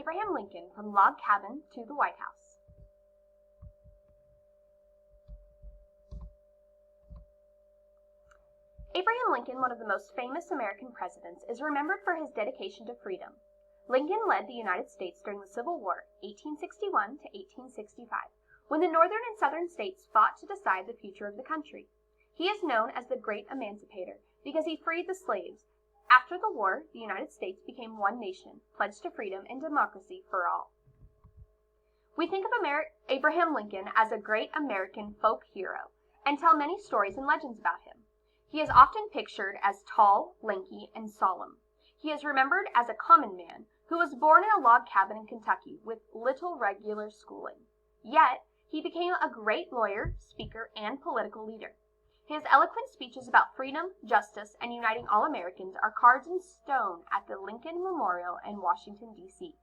Abraham Lincoln from log cabin to the White House. Abraham Lincoln, one of the most famous American presidents, is remembered for his dedication to freedom. Lincoln led the United States during the Civil War, 1861 to 1865, when the northern and southern states fought to decide the future of the country. He is known as the Great Emancipator because he freed the slaves. After the war, the United States became one nation, pledged to freedom and democracy for all. We think of Abraham Lincoln as a great American folk hero and tell many stories and legends about him. He is often pictured as tall, lanky, and solemn. He is remembered as a common man who was born in a log cabin in Kentucky with little regular schooling. Yet, he became a great lawyer, speaker, and political leader. His eloquent speeches about freedom, justice, and uniting all Americans are carved in stone at the Lincoln Memorial in Washington, D.C.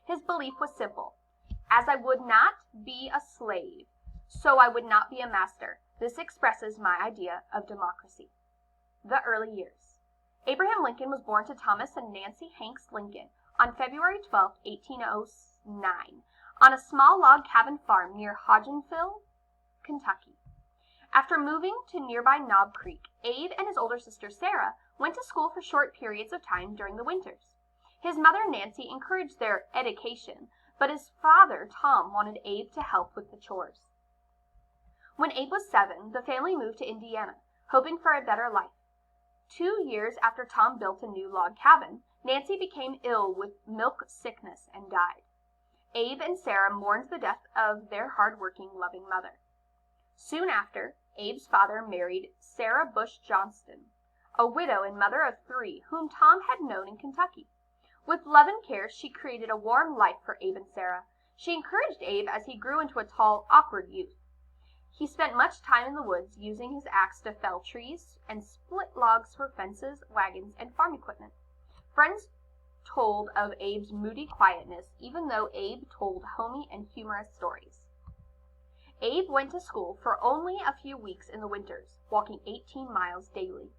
His belief was simple. As I would not be a slave, so I would not be a master. This expresses my idea of democracy. The early years. Abraham Lincoln was born to Thomas and Nancy Hanks Lincoln on February 12, 1809, on a small log cabin farm near Hodgenville, Kentucky. After moving to nearby Knob Creek, Abe and his older sister Sarah went to school for short periods of time during the winters. His mother Nancy encouraged their education, but his father Tom wanted Abe to help with the chores. When Abe was 7, the family moved to Indiana, hoping for a better life. 2 years after Tom built a new log cabin, Nancy became ill with milk sickness and died. Abe and Sarah mourned the death of their hard-working, loving mother. Soon after, Abe's father married Sarah Bush Johnston, a widow and mother of 3 whom Tom had known in Kentucky. With love and care, she created a warm life for Abe and Sarah. She encouraged Abe as he grew into a tall, awkward youth. He spent much time in the woods using his axe to fell trees and split logs for fences, wagons, and farm equipment. Friends told of Abe's moody quietness, even though Abe told homey and humorous stories. Abe went to school for only a few weeks in the winters, walking 18 miles daily.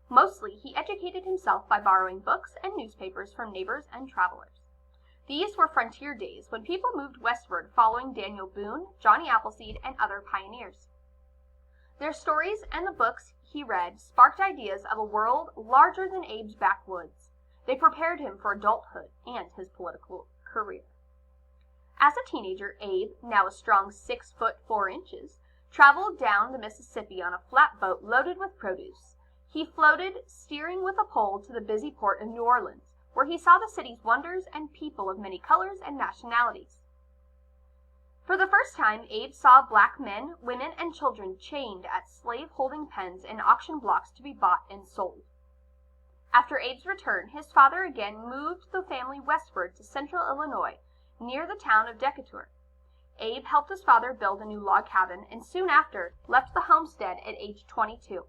Mostly, he educated himself by borrowing books and newspapers from neighbors and travelers. These were frontier days when people moved westward following Daniel Boone, Johnny Appleseed, and other pioneers. Their stories and the books he read sparked ideas of a world larger than Abe's backwoods. They prepared him for adulthood and his political career. As a teenager, Abe, now a strong 6 foot 4 inches, traveled down the Mississippi on a flatboat loaded with produce. He floated, steering with a pole, to the busy port of New Orleans, where he saw the city's wonders and people of many colors and nationalities. For the first time, Abe saw black men, women, and children chained at slave-holding pens and auction blocks to be bought and sold. After Abe's return, his father again moved the family westward to central Illinois, near the town of Decatur. Abe helped his father build a new log cabin and soon after left the homestead at age 22.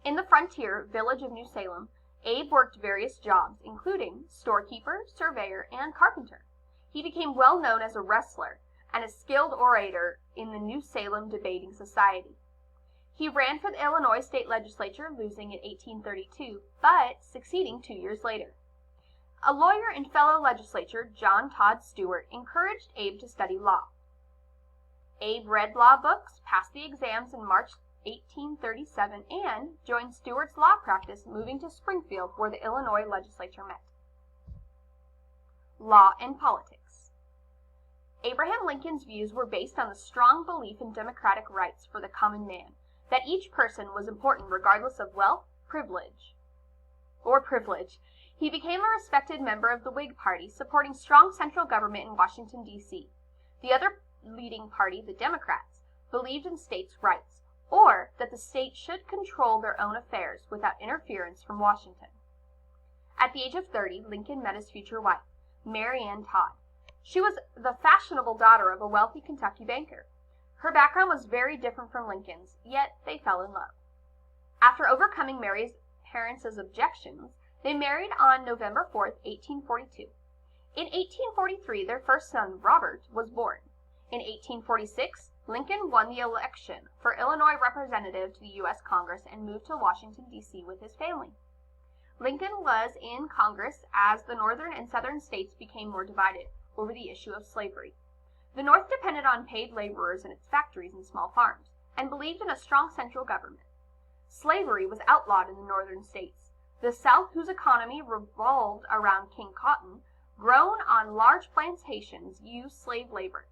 In the frontier village of New Salem, Abe worked various jobs, including storekeeper, surveyor, and carpenter. He became well known as a wrestler and a skilled orator in the New Salem Debating Society. He ran for the Illinois state legislature, losing in 1832, but succeeding 2 years later. A lawyer and fellow legislator, John Todd Stewart, encouraged Abe to study law. Abe read law books, passed the exams in March 1837, and joined Stewart's law practice, moving to Springfield, where the Illinois legislature met. Law and politics. Abraham Lincoln's views were based on the strong belief in democratic rights for the common man, that each person was important regardless of wealth, privilege. He became a respected member of the Whig Party, supporting strong central government in Washington, D.C. The other leading party, the Democrats, believed in states' rights, or that the state should control their own affairs without interference from Washington. At the age of 30, Lincoln met his future wife, Mary Ann Todd. She was the fashionable daughter of a wealthy Kentucky banker. Her background was very different from Lincoln's, yet they fell in love. After overcoming Mary's parents' objections, they married on November 4, 1842. In 1843, their first son, Robert, was born. In 1846, Lincoln won the election for Illinois representative to the U.S. Congress and moved to Washington, D.C. with his family. Lincoln was in Congress as the northern and southern states became more divided over the issue of slavery. The North depended on paid laborers in its factories and small farms, and believed in a strong central government. Slavery was outlawed in the northern states. The South, whose economy revolved around King Cotton, grown on large plantations, used slave labor.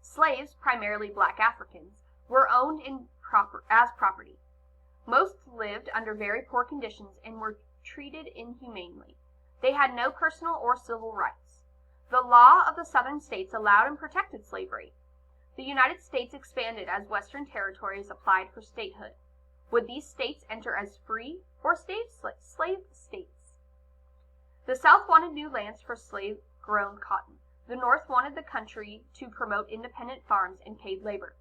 Slaves, primarily black Africans, were owned as property. Most lived under very poor conditions and were treated inhumanely. They had no personal or civil rights. The law of the southern states allowed and protected slavery. The United States expanded as western territories applied for statehood. Would these states enter as free or slave states? The South wanted new lands for slave-grown cotton. The North wanted the country to promote independent farms and paid labor.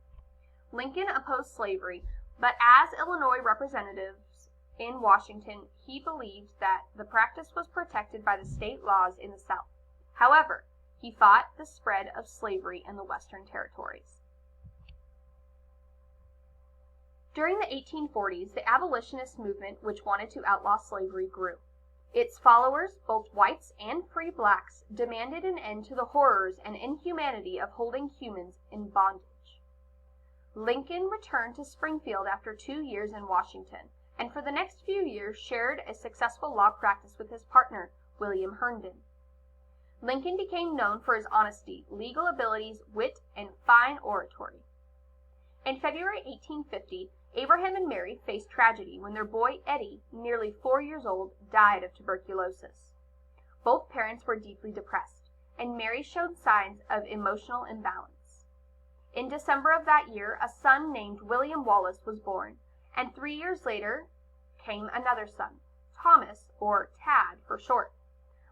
Lincoln opposed slavery, but as Illinois representatives in Washington, he believed that the practice was protected by the state laws in the South. However, he fought the spread of slavery in the western territories. During the 1840s, the abolitionist movement, which wanted to outlaw slavery, grew. Its followers, both whites and free blacks, demanded an end to the horrors and inhumanity of holding humans in bondage. Lincoln returned to Springfield after 2 years in Washington, and for the next few years shared a successful law practice with his partner, William Herndon. Lincoln became known for his honesty, legal abilities, wit, and fine oratory. In February 1850, Abraham and Mary faced tragedy when their boy Eddie, nearly 4 years old, died of tuberculosis. Both parents were deeply depressed, and Mary showed signs of emotional imbalance. In December of that year, a son named William Wallace was born, and 3 years later came another son, Thomas, or Tad for short.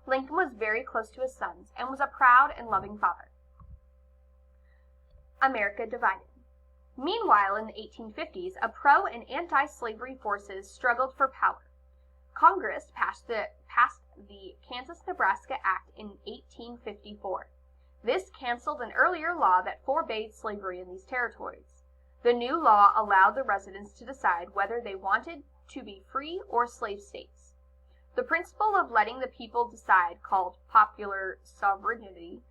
Lincoln was very close to his sons and was a proud and loving father. America divided. Meanwhile, in the 1850s, a pro- and anti-slavery forces struggled for power. Congress passed the Kansas-Nebraska Act in 1854. This canceled an earlier law that forbade slavery in these territories. The new law allowed the residents to decide whether they wanted to be free or slave states. The principle of letting the people decide, called popular sovereignty,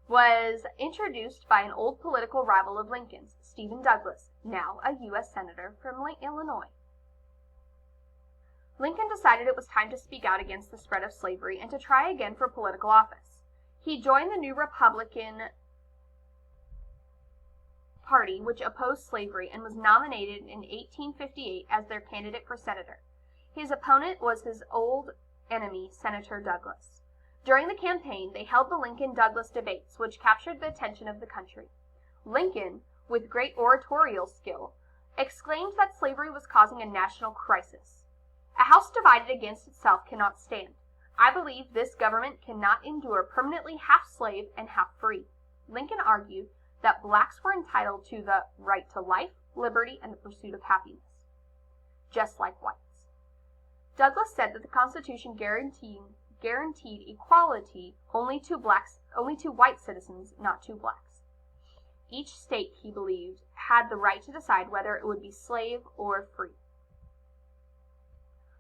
was introduced by an old political rival of Lincoln's, Stephen Douglas, now a U.S. Senator from Illinois. Lincoln decided it was time to speak out against the spread of slavery and to try again for political office. He joined the new Republican Party, which opposed slavery, and was nominated in 1858 as their candidate for senator. His opponent was his old enemy, Senator Douglas. During the campaign, they held the Lincoln-Douglas debates, which captured the attention of the country. Lincoln, with great oratorial skill, exclaimed that slavery was causing a national crisis. A house divided against itself cannot stand. I believe this government cannot endure permanently half slave and half free. Lincoln argued that blacks were entitled to the right to life, liberty, and the pursuit of happiness, just like whites. Douglas said that the Constitution guaranteed equality only to white citizens, not to blacks. Each state, he believed, had the right to decide whether it would be slave or free.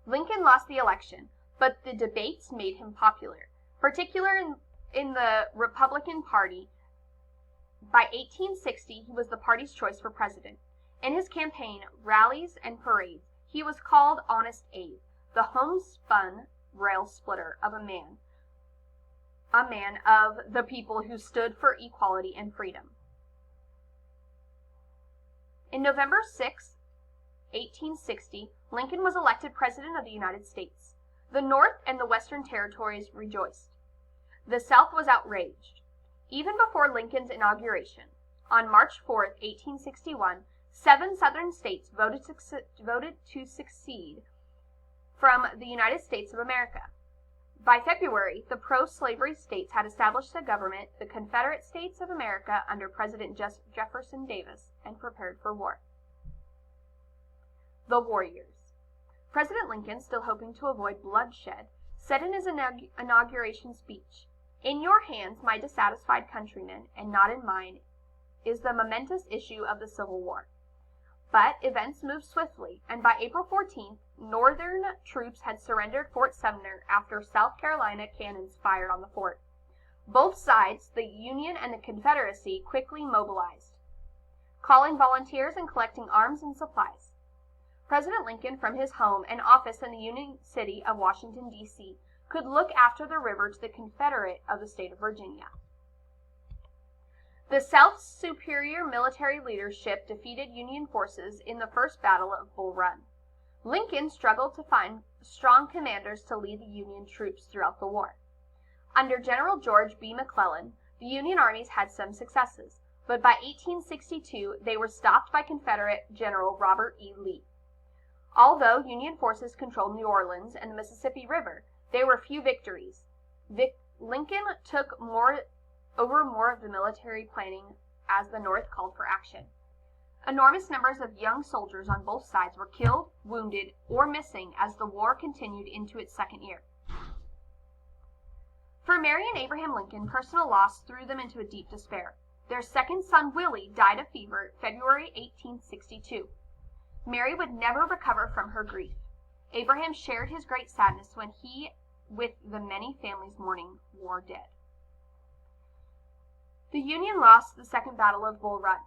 Lincoln lost the election, but the debates made him popular, particularly in the Republican Party. By 1860, he was the party's choice for president. In his campaign rallies and parades, he was called Honest Abe, the homespun rail splitter of a man of the people who stood for equality and freedom. In November 6, 1860, Lincoln was elected President of the United States. The North and the Western Territories rejoiced. The South was outraged. Even before Lincoln's inauguration, on March 4, 1861, 7 Southern states voted to secede from the United States of America. By February, the pro-slavery states had established a government, the Confederate States of America, under President Jefferson Davis, and prepared for war. The War Years. President Lincoln, still hoping to avoid bloodshed, said in his inauguration speech, "In your hands, my dissatisfied countrymen, and not in mine, is the momentous issue of the Civil War." But events moved swiftly, and by April 14th, Northern troops had surrendered Fort Sumner after South Carolina cannons fired on the fort. Both sides, the Union and the Confederacy, quickly mobilized, calling volunteers and collecting arms and supplies. President Lincoln, from his home and office in the Union City of Washington, D.C., could look after the river to the Confederate of the state of Virginia. The South's superior military leadership defeated Union forces in the First Battle of Bull Run. Lincoln struggled to find strong commanders to lead the Union troops throughout the war. Under General George B. McClellan, the Union armies had some successes, but by 1862 they were stopped by Confederate General Robert E. Lee. Although Union forces controlled New Orleans and the Mississippi River, there were few victories. Lincoln took over more of the military planning as the North called for action. Enormous numbers of young soldiers on both sides were killed, wounded, or missing as the war continued into its second year. For Mary and Abraham Lincoln, personal loss threw them into a deep despair. Their second son, Willie, died of fever February 1862. Mary would never recover from her grief. Abraham shared his great sadness when he, with the many families mourning, wore dead. The Union lost the Second Battle of Bull Run,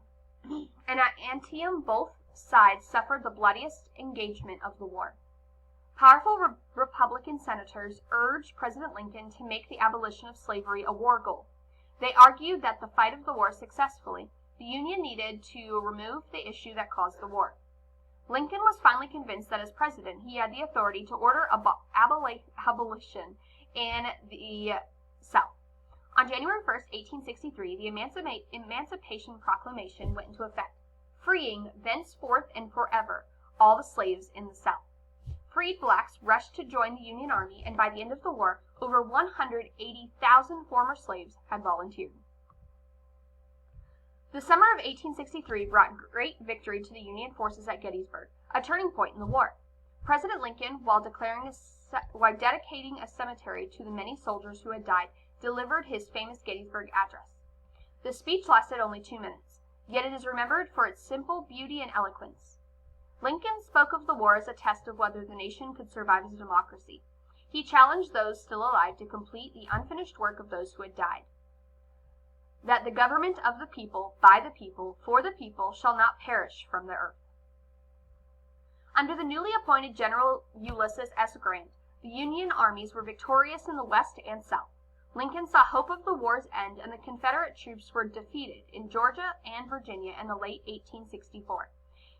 and at Antietam both sides suffered the bloodiest engagement of the war. Powerful Republican senators urged President Lincoln to make the abolition of slavery a war goal. They argued that to fight of the war successfully, the Union needed to remove the issue that caused the war. Lincoln was finally convinced that as president he had the authority to order abolition in the South. On January 1st, 1863, the Emancipation Proclamation went into effect, freeing thenceforth and forever all the slaves in the South. Freed blacks rushed to join the Union Army, and by the end of the war, over 180,000 former slaves had volunteered. The summer of 1863 brought great victory to the Union forces at Gettysburg, a turning point in the war. President Lincoln, while dedicating a cemetery to the many soldiers who had died, delivered his famous Gettysburg Address. The speech lasted only 2 minutes, yet it is remembered for its simple beauty and eloquence. Lincoln spoke of the war as a test of whether the nation could survive as a democracy. He challenged those still alive to complete the unfinished work of those who had died. That the government of the people, by the people, for the people, shall not perish from the earth. Under the newly appointed General Ulysses S. Grant, the Union armies were victorious in the West and South. Lincoln saw hope of the war's end, and the Confederate troops were defeated in Georgia and Virginia in the late 1864.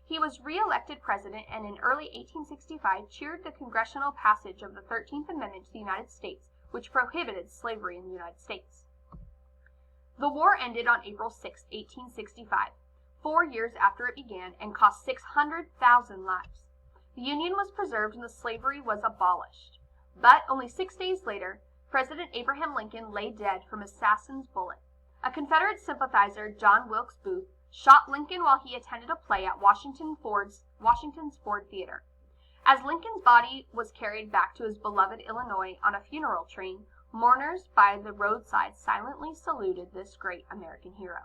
He was re-elected president and in early 1865 cheered the congressional passage of the 13th Amendment to the United States, which prohibited slavery in the United States. The war ended on April 6, 1865, 4 years after it began, and cost 600,000 lives. The Union was preserved and the slavery was abolished. But only 6 days later, President Abraham Lincoln lay dead from assassin's bullet. A Confederate sympathizer, John Wilkes Booth, shot Lincoln while he attended a play at Washington's Ford Theater. As Lincoln's body was carried back to his beloved Illinois on a funeral train, mourners by the roadside silently saluted this great American hero.